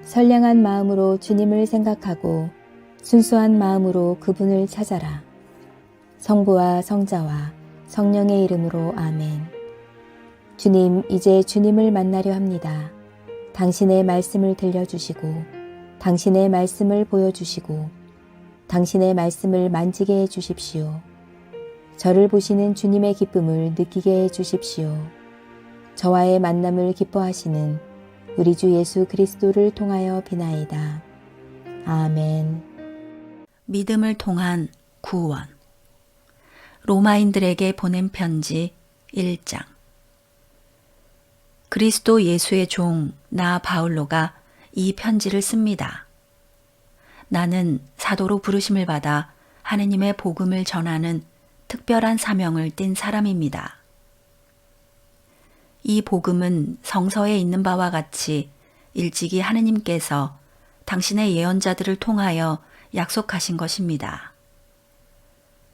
선량한 마음으로 주님을 생각하고 순수한 마음으로 그분을 찾아라. 성부와 성자와 성령의 이름으로 아멘. 주님, 이제 주님을 만나려 합니다. 당신의 말씀을 들려주시고 당신의 말씀을 보여주시고 당신의 말씀을 만지게 해주십시오. 저를 보시는 주님의 기쁨을 느끼게 해주십시오. 저와의 만남을 기뻐하시는 우리 주 예수 그리스도를 통하여 비나이다. 아멘. 믿음을 통한 구원. 로마인들에게 보낸 편지 1장. 그리스도 예수의 종 나 바울로가 이 편지를 씁니다. 나는 사도로 부르심을 받아 하느님의 복음을 전하는 특별한 사명을 띤 사람입니다. 이 복음은 성서에 있는 바와 같이 일찍이 하느님께서 당신의 예언자들을 통하여 약속하신 것입니다.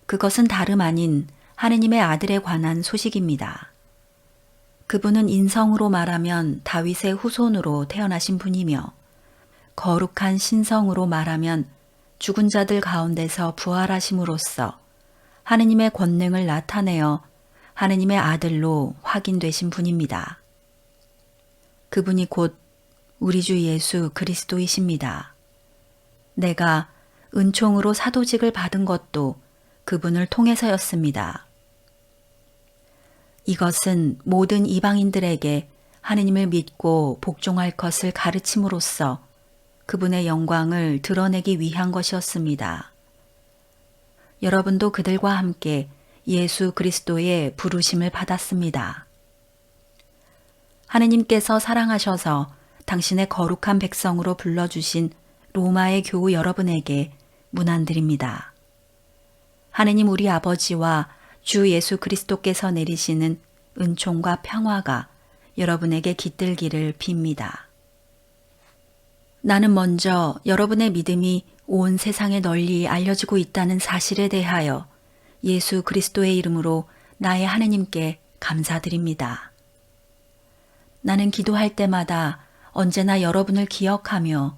그것은 다름 아닌 하느님의 아들에 관한 소식입니다. 그분은 인성으로 말하면 다윗의 후손으로 태어나신 분이며 거룩한 신성으로 말하면 죽은 자들 가운데서 부활하심으로써 하느님의 권능을 나타내어 하느님의 아들로 확인되신 분입니다. 그분이 곧 우리 주 예수 그리스도이십니다. 내가 은총으로 사도직을 받은 것도 그분을 통해서였습니다. 이것은 모든 이방인들에게 하느님을 믿고 복종할 것을 가르침으로써 그분의 영광을 드러내기 위한 것이었습니다. 여러분도 그들과 함께 예수 그리스도의 부르심을 받았습니다. 하느님께서 사랑하셔서 당신의 거룩한 백성으로 불러주신 로마의 교우 여러분에게 문안드립니다. 하느님 우리 아버지와 주 예수 그리스도께서 내리시는 은총과 평화가 여러분에게 깃들기를 빕니다. 나는 먼저 여러분의 믿음이 온 세상에 널리 알려지고 있다는 사실에 대하여 예수 그리스도의 이름으로 나의 하느님께 감사드립니다. 나는 기도할 때마다 언제나 여러분을 기억하며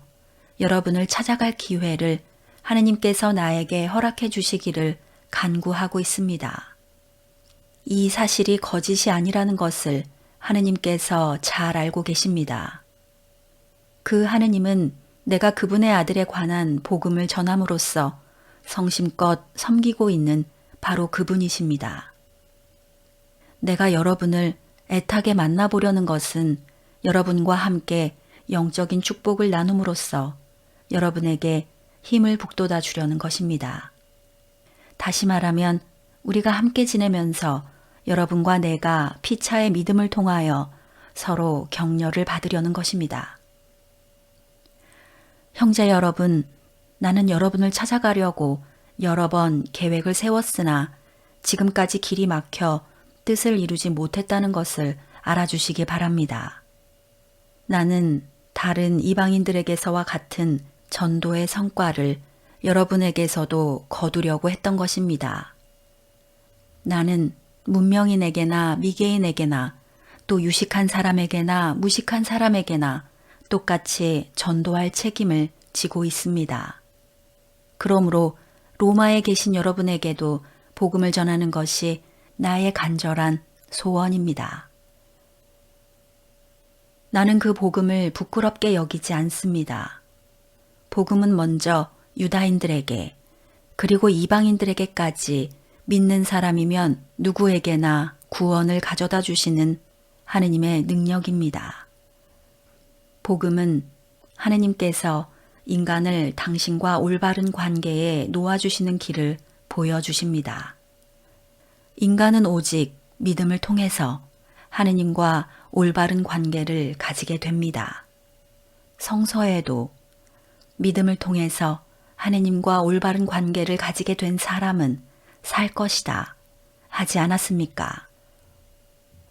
여러분을 찾아갈 기회를 하느님께서 나에게 허락해 주시기를 간구하고 있습니다. 이 사실이 거짓이 아니라는 것을 하느님께서 잘 알고 계십니다. 그 하느님은 내가 그분의 아들에 관한 복음을 전함으로써 성심껏 섬기고 있는 바로 그분이십니다. 내가 여러분을 애타게 만나보려는 것은 여러분과 함께 영적인 축복을 나눔으로써 여러분에게 힘을 북돋아 주려는 것입니다. 다시 말하면 우리가 함께 지내면서 여러분과 내가 피차의 믿음을 통하여 서로 격려를 받으려는 것입니다. 형제 여러분, 나는 여러분을 찾아가려고 여러 번 계획을 세웠으나 지금까지 길이 막혀 뜻을 이루지 못했다는 것을 알아주시기 바랍니다. 나는 다른 이방인들에게서와 같은 전도의 성과를 여러분에게서도 거두려고 했던 것입니다. 나는 문명인에게나 미개인에게나 또 유식한 사람에게나 무식한 사람에게나 똑같이 전도할 책임을 지고 있습니다. 그러므로 로마에 계신 여러분에게도 복음을 전하는 것이 나의 간절한 소원입니다. 나는 그 복음을 부끄럽게 여기지 않습니다. 복음은 먼저 유다인들에게 그리고 이방인들에게까지 믿는 사람이면 누구에게나 구원을 가져다 주시는 하느님의 능력입니다. 복음은 하느님께서 인간을 당신과 올바른 관계에 놓아주시는 길을 보여주십니다. 인간은 오직 믿음을 통해서 하느님과 올바른 관계를 가지게 됩니다. 성서에도 믿음을 통해서 하느님과 올바른 관계를 가지게 된 사람은 살 것이다 하지 않았습니까?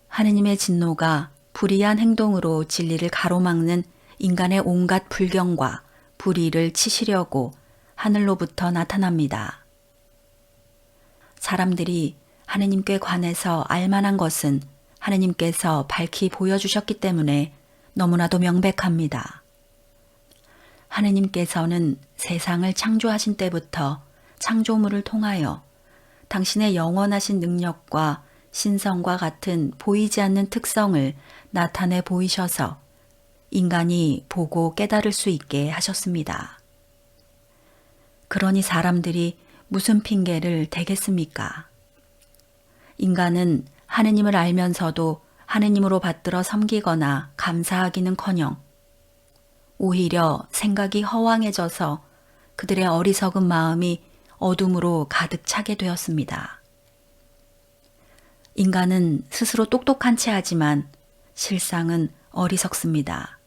하느님의 진노가 불의한 행동으로 진리를 가로막는 인간의 온갖 불경과 불의를 치시려고 하늘로부터 나타납니다. 사람들이 하느님께 관해서 알만한 것은 하느님께서 밝히 보여주셨기 때문에 너무나도 명백합니다. 하느님께서는 세상을 창조하신 때부터 창조물을 통하여 당신의 영원하신 능력과 신성과 같은 보이지 않는 특성을 나타내 보이셔서 인간이 보고 깨달을 수 있게 하셨습니다. 그러니 사람들이 무슨 핑계를 대겠습니까? 인간은 하느님을 알면서도 하느님으로 받들어 섬기거나 감사하기는커녕 오히려 생각이 허황해져서 그들의 어리석은 마음이 어둠으로 가득 차게 되었습니다. 인간은 스스로 똑똑한 체 하지만 실상은 어리석습니다.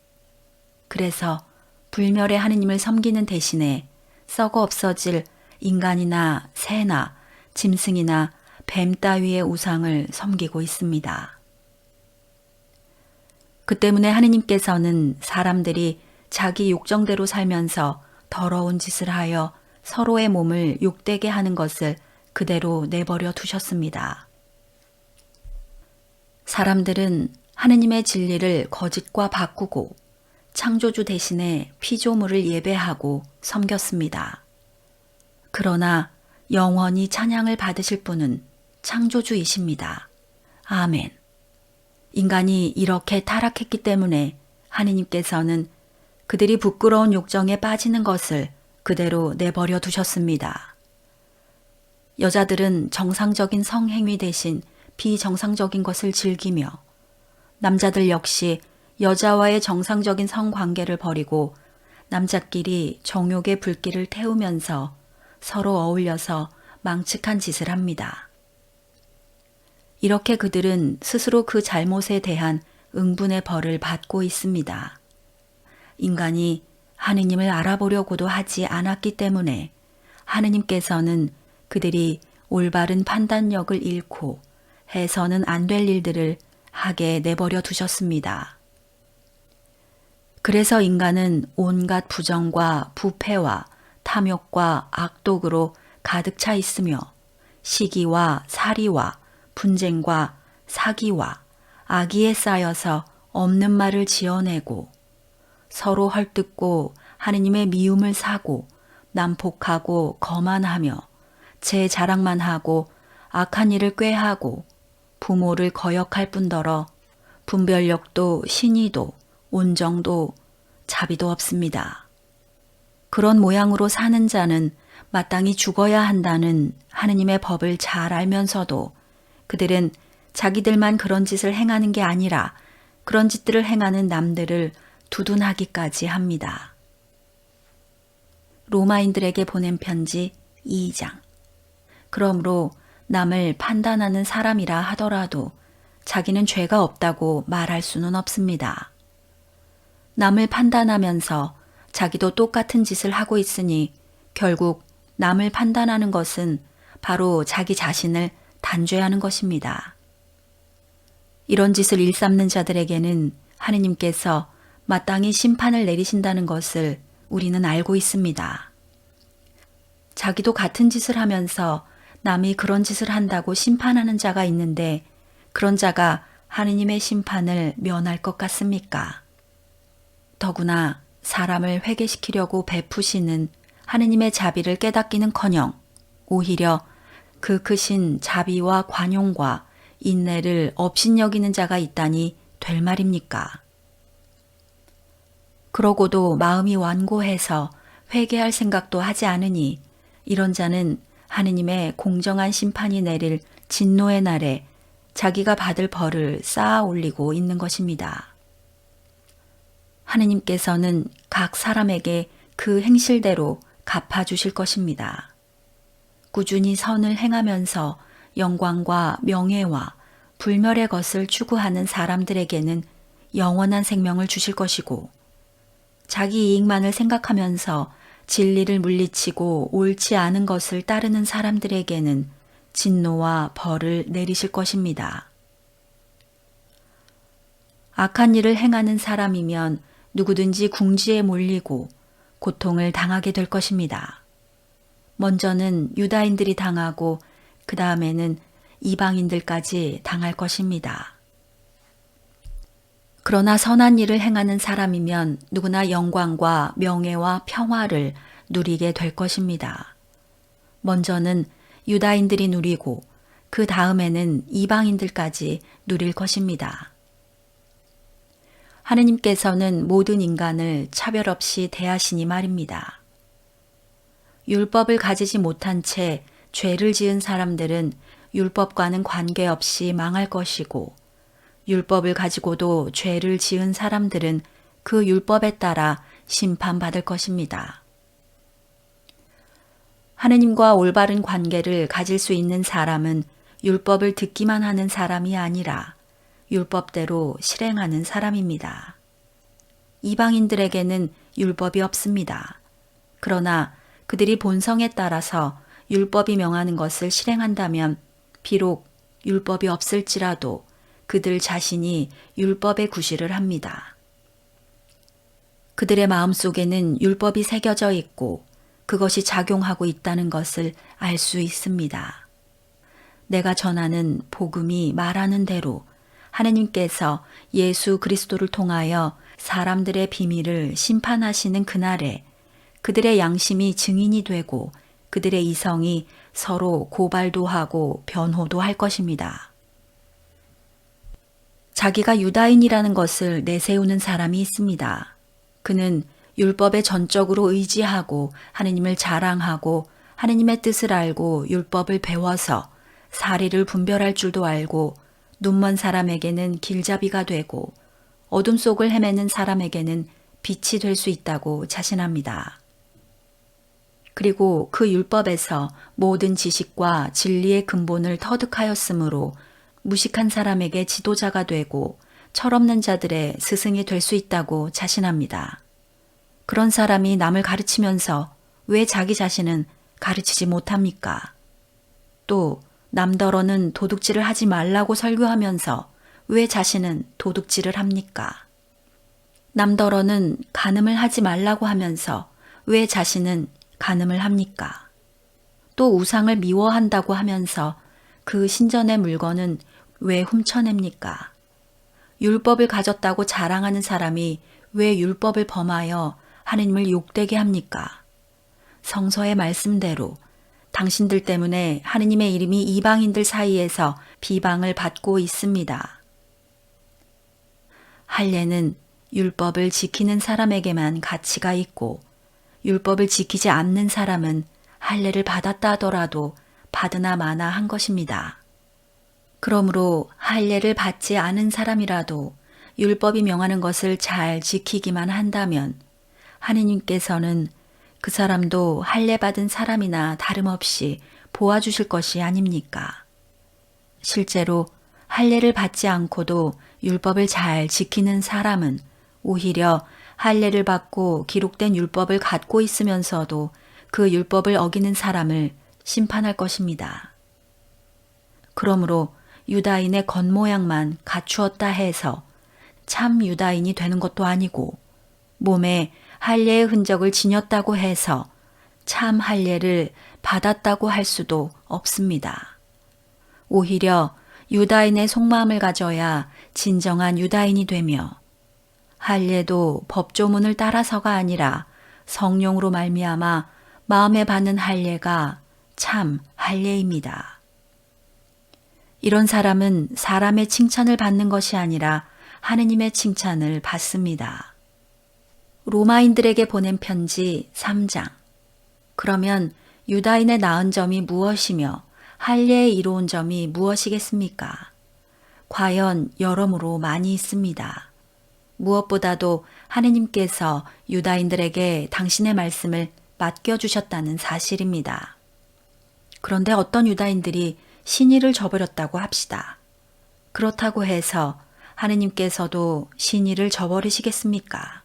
그래서 불멸의 하느님을 섬기는 대신에 썩어 없어질 인간이나 새나 짐승이나 뱀 따위의 우상을 섬기고 있습니다. 그 때문에 하느님께서는 사람들이 자기 욕정대로 살면서 더러운 짓을 하여 서로의 몸을 욕되게 하는 것을 그대로 내버려 두셨습니다. 사람들은 하느님의 진리를 거짓과 바꾸고 창조주 대신에 피조물을 예배하고 섬겼습니다. 그러나 영원히 찬양을 받으실 분은 창조주이십니다. 아멘. 인간이 이렇게 타락했기 때문에 하느님께서는 그들이 부끄러운 욕정에 빠지는 것을 그대로 내버려 두셨습니다. 여자들은 정상적인 성행위 대신 비정상적인 것을 즐기며 남자들 역시 여자와의 정상적인 성관계를 버리고 남자끼리 정욕의 불길을 태우면서 서로 어울려서 망측한 짓을 합니다. 이렇게 그들은 스스로 그 잘못에 대한 응분의 벌을 받고 있습니다. 인간이 하느님을 알아보려고도 하지 않았기 때문에 하느님께서는 그들이 올바른 판단력을 잃고 해서는 안 될 일들을 하게 내버려 두셨습니다. 그래서 인간은 온갖 부정과 부패와 탐욕과 악독으로 가득 차 있으며 시기와 살이와 분쟁과 사기와 악의에 쌓여서 없는 말을 지어내고 서로 헐뜯고 하느님의 미움을 사고 난폭하고 거만하며 제 자랑만 하고 악한 일을 꾀하고 부모를 거역할 뿐더러 분별력도 신의도 온정도 자비도 없습니다. 그런 모양으로 사는 자는 마땅히 죽어야 한다는 하느님의 법을 잘 알면서도 그들은 자기들만 그런 짓을 행하는 게 아니라 그런 짓들을 행하는 남들을 두둔하기까지 합니다. 로마인들에게 보낸 편지 2장. 그러므로 남을 판단하는 사람이라 하더라도 자기는 죄가 없다고 말할 수는 없습니다. 남을 판단하면서 자기도 똑같은 짓을 하고 있으니 결국 남을 판단하는 것은 바로 자기 자신을 단죄하는 것입니다. 이런 짓을 일삼는 자들에게는 하느님께서 마땅히 심판을 내리신다는 것을 우리는 알고 있습니다. 자기도 같은 짓을 하면서 남이 그런 짓을 한다고 심판하는 자가 있는데 그런 자가 하느님의 심판을 면할 것 같습니까? 더구나 사람을 회개시키려고 베푸시는 하느님의 자비를 깨닫기는커녕 오히려 그 크신 자비와 관용과 인내를 업신여기는 자가 있다니 될 말입니까? 그러고도 마음이 완고해서 회개할 생각도 하지 않으니 이런 자는 하느님의 공정한 심판이 내릴 진노의 날에 자기가 받을 벌을 쌓아 올리고 있는 것입니다. 하느님께서는 각 사람에게 그 행실대로 갚아주실 것입니다. 꾸준히 선을 행하면서 영광과 명예와 불멸의 것을 추구하는 사람들에게는 영원한 생명을 주실 것이고 자기 이익만을 생각하면서 진리를 물리치고 옳지 않은 것을 따르는 사람들에게는 진노와 벌을 내리실 것입니다. 악한 일을 행하는 사람이면 누구든지 궁지에 몰리고 고통을 당하게 될 것입니다. 먼저는 유다인들이 당하고 그 다음에는 이방인들까지 당할 것입니다. 그러나 선한 일을 행하는 사람이면 누구나 영광과 명예와 평화를 누리게 될 것입니다. 먼저는 유다인들이 누리고 그 다음에는 이방인들까지 누릴 것입니다. 하느님께서는 모든 인간을 차별 없이 대하시니 말입니다. 율법을 가지지 못한 채 죄를 지은 사람들은 율법과는 관계없이 망할 것이고, 율법을 가지고도 죄를 지은 사람들은 그 율법에 따라 심판받을 것입니다. 하느님과 올바른 관계를 가질 수 있는 사람은 율법을 듣기만 하는 사람이 아니라 율법대로 실행하는 사람입니다. 이방인들에게는 율법이 없습니다. 그러나 그들이 본성에 따라서 율법이 명하는 것을 실행한다면 비록 율법이 없을지라도 그들 자신이 율법의 구실을 합니다. 그들의 마음속에는 율법이 새겨져 있고 그것이 작용하고 있다는 것을 알 수 있습니다. 내가 전하는 복음이 말하는 대로 하느님께서 예수 그리스도를 통하여 사람들의 비밀을 심판하시는 그날에 그들의 양심이 증인이 되고 그들의 이성이 서로 고발도 하고 변호도 할 것입니다. 자기가 유다인이라는 것을 내세우는 사람이 있습니다. 그는 율법에 전적으로 의지하고 하느님을 자랑하고 하느님의 뜻을 알고 율법을 배워서 사리를 분별할 줄도 알고 눈먼 사람에게는 길잡이가 되고 어둠 속을 헤매는 사람에게는 빛이 될 수 있다고 자신합니다. 그리고 그 율법에서 모든 지식과 진리의 근본을 터득하였으므로 무식한 사람에게 지도자가 되고 철없는 자들의 스승이 될 수 있다고 자신합니다. 그런 사람이 남을 가르치면서 왜 자기 자신은 가르치지 못합니까? 또 남더러는 도둑질을 하지 말라고 설교하면서 왜 자신은 도둑질을 합니까? 남더러는 간음을 하지 말라고 하면서 왜 자신은 간음을 합니까? 또 우상을 미워한다고 하면서 그 신전의 물건은 왜 훔쳐냅니까? 율법을 가졌다고 자랑하는 사람이 왜 율법을 범하여 하느님을 욕되게 합니까? 성서의 말씀대로 당신들 때문에 하느님의 이름이 이방인들 사이에서 비방을 받고 있습니다. 할례는 율법을 지키는 사람에게만 가치가 있고 율법을 지키지 않는 사람은 할례를 받았다 하더라도 받으나 마나 한 것입니다. 그러므로 할례를 받지 않은 사람이라도 율법이 명하는 것을 잘 지키기만 한다면 하느님께서는 그 사람도 할례 받은 사람이나 다름없이 보아주실 것이 아닙니까? 실제로 할례를 받지 않고도 율법을 잘 지키는 사람은 오히려 할례를 받고 기록된 율법을 갖고 있으면서도 그 율법을 어기는 사람을 심판할 것입니다. 그러므로 유다인의 겉모양만 갖추었다 해서 참 유다인이 되는 것도 아니고 몸에 할례의 흔적을 지녔다고 해서 참 할례를 받았다고 할 수도 없습니다. 오히려 유다인의 속마음을 가져야 진정한 유다인이 되며 할례도 법조문을 따라서가 아니라 성령으로 말미암아 마음에 받는 할례가 참 할례입니다. 이런 사람은 사람의 칭찬을 받는 것이 아니라 하느님의 칭찬을 받습니다. 로마인들에게 보낸 편지 3장. 그러면 유다인의 나은 점이 무엇이며 할례에 이로운 점이 무엇이겠습니까? 과연 여러모로 많이 있습니다. 무엇보다도 하느님께서 유다인들에게 당신의 말씀을 맡겨주셨다는 사실입니다. 그런데 어떤 유다인들이 신의를 저버렸다고 합시다. 그렇다고 해서 하느님께서도 신의를 저버리시겠습니까?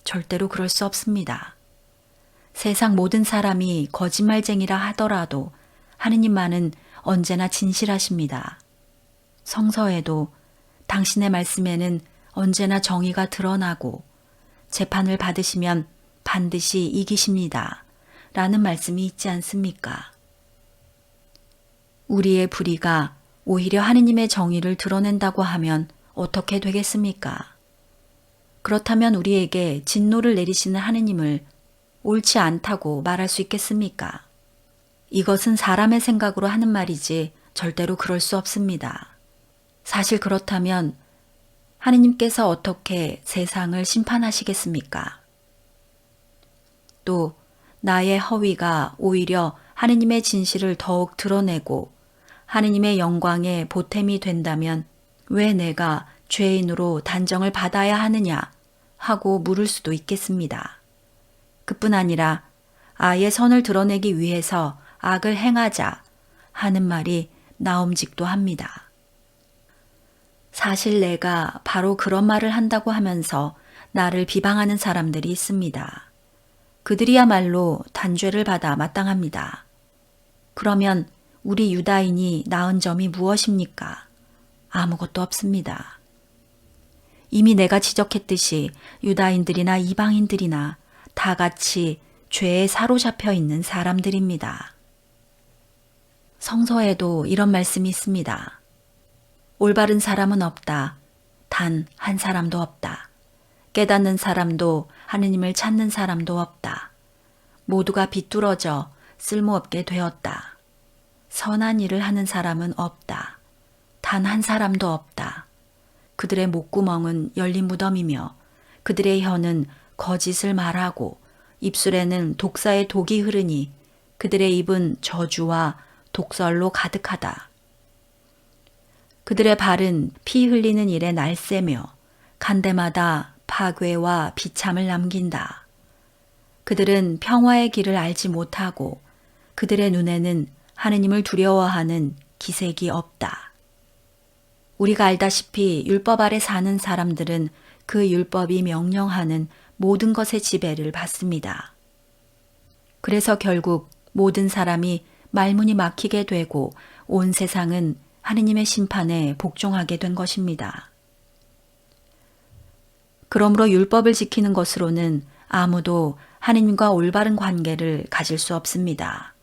절대로 그럴 수 없습니다. 세상 모든 사람이 거짓말쟁이라 하더라도 하느님만은 언제나 진실하십니다. 성서에도 당신의 말씀에는 언제나 정의가 드러나고 재판을 받으시면 반드시 이기십니다. 라는 말씀이 있지 않습니까? 우리의 불의가 오히려 하느님의 정의를 드러낸다고 하면 어떻게 되겠습니까? 그렇다면 우리에게 진노를 내리시는 하느님을 옳지 않다고 말할 수 있겠습니까? 이것은 사람의 생각으로 하는 말이지 절대로 그럴 수 없습니다. 사실 그렇다면 하느님께서 어떻게 세상을 심판하시겠습니까? 또 나의 허위가 오히려 하느님의 진실을 더욱 드러내고 하느님의 영광의 보탬이 된다면 왜 내가 죄인으로 단정을 받아야 하느냐 하고 물을 수도 있겠습니다. 그뿐 아니라 아예 선을 드러내기 위해서 악을 행하자 하는 말이 나옴직도 합니다. 사실 내가 바로 그런 말을 한다고 하면서 나를 비방하는 사람들이 있습니다. 그들이야말로 단죄를 받아 마땅합니다. 그러면 우리 유다인이 나은 점이 무엇입니까? 아무것도 없습니다. 이미 내가 지적했듯이 유다인들이나 이방인들이나 다 같이 죄에 사로잡혀 있는 사람들입니다. 성서에도 이런 말씀이 있습니다. 올바른 사람은 없다. 단 한 사람도 없다. 깨닫는 사람도 하느님을 찾는 사람도 없다. 모두가 비뚤어져 쓸모없게 되었다. 선한 일을 하는 사람은 없다. 단 한 사람도 없다. 그들의 목구멍은 열린 무덤이며 그들의 혀는 거짓을 말하고 입술에는 독사의 독이 흐르니 그들의 입은 저주와 독설로 가득하다. 그들의 발은 피 흘리는 일에 날새며 간데마다 파괴와 비참을 남긴다. 그들은 평화의 길을 알지 못하고 그들의 눈에는 하느님을 두려워하는 기색이 없다. 우리가 알다시피 율법 아래 사는 사람들은 그 율법이 명령하는 모든 것의 지배를 받습니다. 그래서 결국 모든 사람이 말문이 막히게 되고 온 세상은 하느님의 심판에 복종하게 된 것입니다. 그러므로 율법을 지키는 것으로는 아무도 하느님과 올바른 관계를 가질 수 없습니다.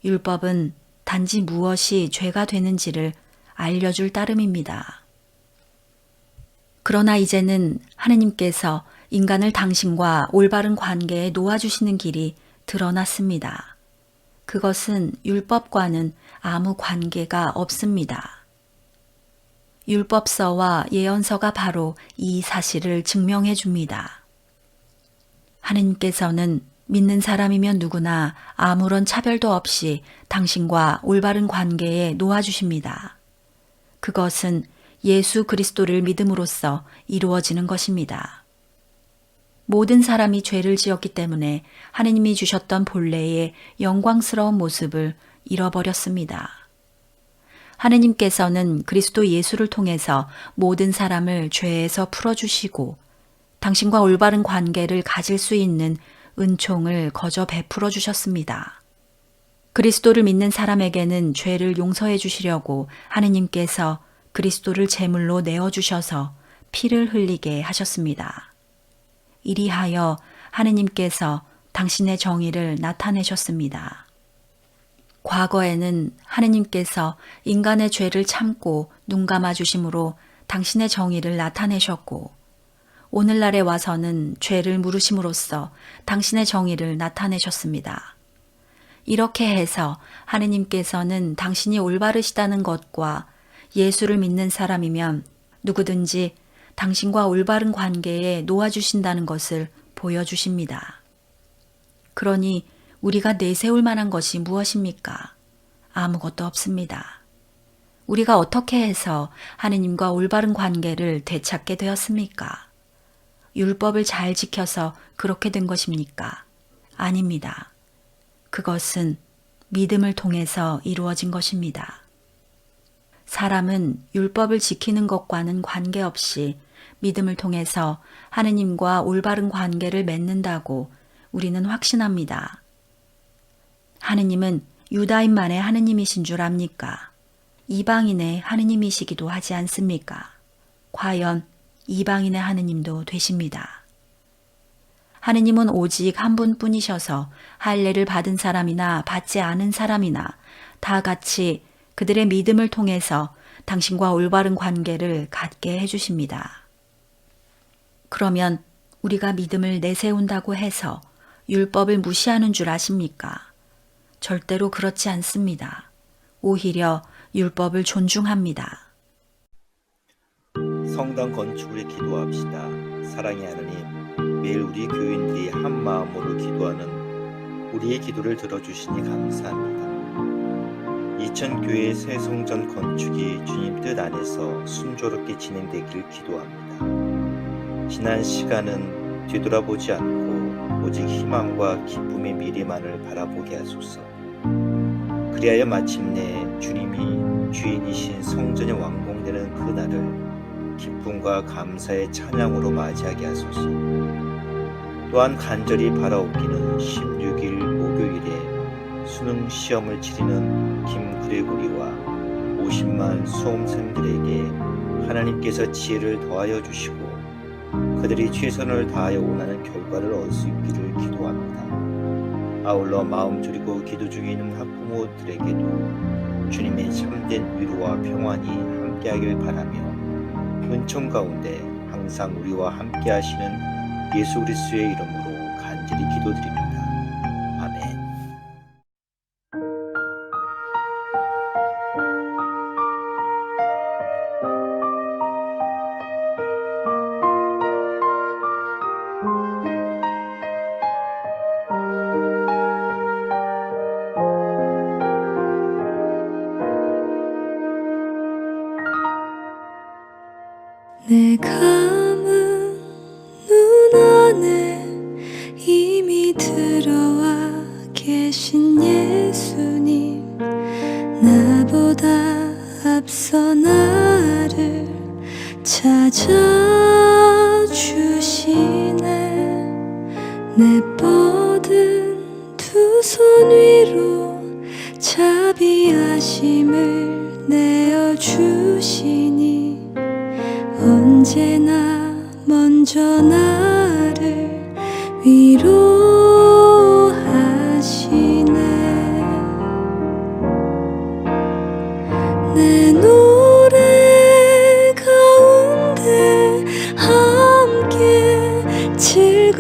율법은 단지 무엇이 죄가 되는지를 알려줄 따름입니다. 그러나 이제는 하느님께서 인간을 당신과 올바른 관계에 놓아주시는 길이 드러났습니다. 그것은 율법과는 아무 관계가 없습니다. 율법서와 예언서가 바로 이 사실을 증명해 줍니다. 하느님께서는 믿는 사람이면 누구나 아무런 차별도 없이 당신과 올바른 관계에 놓아주십니다. 그것은 예수 그리스도를 믿음으로써 이루어지는 것입니다. 모든 사람이 죄를 지었기 때문에 하느님이 주셨던 본래의 영광스러운 모습을 잃어버렸습니다. 하느님께서는 그리스도 예수를 통해서 모든 사람을 죄에서 풀어주시고 당신과 올바른 관계를 가질 수 있는 은총을 거저 베풀어 주셨습니다. 그리스도를 믿는 사람에게는 죄를 용서해 주시려고 하느님께서 그리스도를 제물로 내어주셔서 피를 흘리게 하셨습니다. 이리하여 하느님께서 당신의 정의를 나타내셨습니다. 과거에는 하느님께서 인간의 죄를 참고 눈 감아 주심으로 당신의 정의를 나타내셨고 오늘날에 와서는 죄를 물으심으로써 당신의 정의를 나타내셨습니다. 이렇게 해서 하느님께서는 당신이 올바르시다는 것과 예수를 믿는 사람이면 누구든지 당신과 올바른 관계에 놓아주신다는 것을 보여주십니다. 그러니 우리가 내세울 만한 것이 무엇입니까? 아무것도 없습니다. 우리가 어떻게 해서 하느님과 올바른 관계를 되찾게 되었습니까? 율법을 잘 지켜서 그렇게 된 것입니까? 아닙니다. 그것은 믿음을 통해서 이루어진 것입니다. 사람은 율법을 지키는 것과는 관계없이 믿음을 통해서 하느님과 올바른 관계를 맺는다고 우리는 확신합니다. 하느님은 유다인만의 하느님이신 줄 압니까? 이방인의 하느님이시기도 하지 않습니까? 과연 이방인의 하느님도 되십니다. 하느님은 오직 한 분뿐이셔서 할례를 받은 사람이나 받지 않은 사람이나 다 같이 그들의 믿음을 통해서 당신과 올바른 관계를 갖게 해주십니다. 그러면 우리가 믿음을 내세운다고 해서 율법을 무시하는 줄 아십니까? 절대로 그렇지 않습니다. 오히려 율법을 존중합니다. 성당 건축을 기도합시다. 사랑의 하나님, 매일 우리 교인들이 한 마음으로 기도하는 우리의 기도를 들어주시니 감사합니다. 이천교회 새 성전 건축이 주님 뜻 안에서 순조롭게 진행되길 기도합니다. 지난 시간은 뒤돌아보지 않고 오직 희망과 기쁨의 미래만을 바라보게 하소서. 그리하여 마침내 주님이 주인이신 성전이 완공되는 그날을 기쁨과 감사의 찬양으로 맞이하게 하소서. 또한 간절히 바라옵기는 16일 목요일에 수능 시험을 치르는 김그레고리와 50만 수험생들에게 하나님께서 지혜를 더하여 주시고 그들이 최선을 다하여 원하는 결과를 얻을 수 있기를 기도합니다. 아울러 마음 졸이고 기도 중에 있는 학부모들에게도 주님의 참된 위로와 평안이 함께하길 바라며 은총 가운데 항상 우리와 함께 하시는 예수 그리스도의 이름으로 간절히 기도드립니다. 아멘. 내 감은 눈 안에 이미 들어와 계신 예수님, 나보다 앞서 나를 찾아주시네. 내 뻗은 두 손 위로 자비하심을 내어주시니 언제나 먼저 나를 위로하시네. 내 노래 가운데 함께 즐거워하시는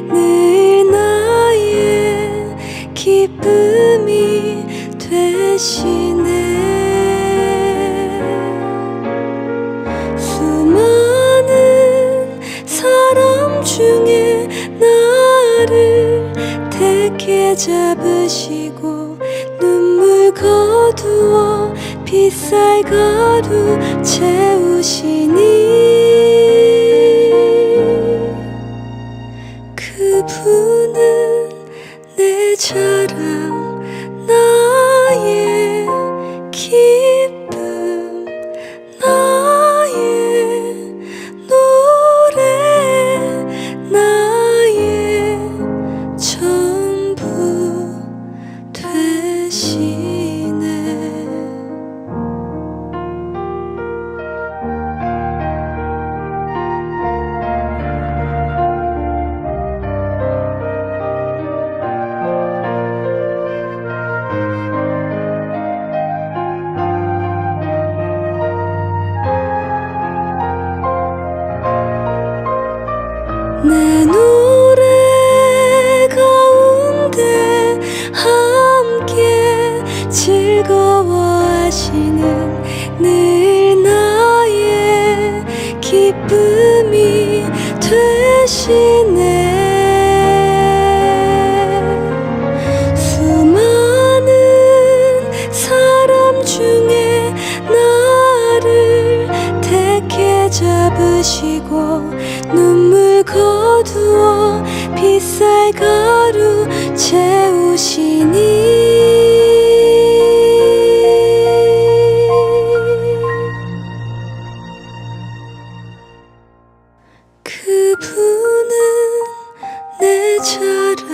늘 나의 기쁨이 되시네. 수많은 사람 중에 나를 택해 잡으시고 눈물 거두어 빗살가루 채우시니 그분은 내 자랑, 나의 기쁨, 나의 노래, 나의 전부 되시네. 내 노래 가운데 함께 즐거워하시는 늘 나의 기쁨이 되시네. 수많은 사람 중에 나를 택해 잡으시고 눈물 거두어 빗살가루 채우시니 그분은 내 자랑,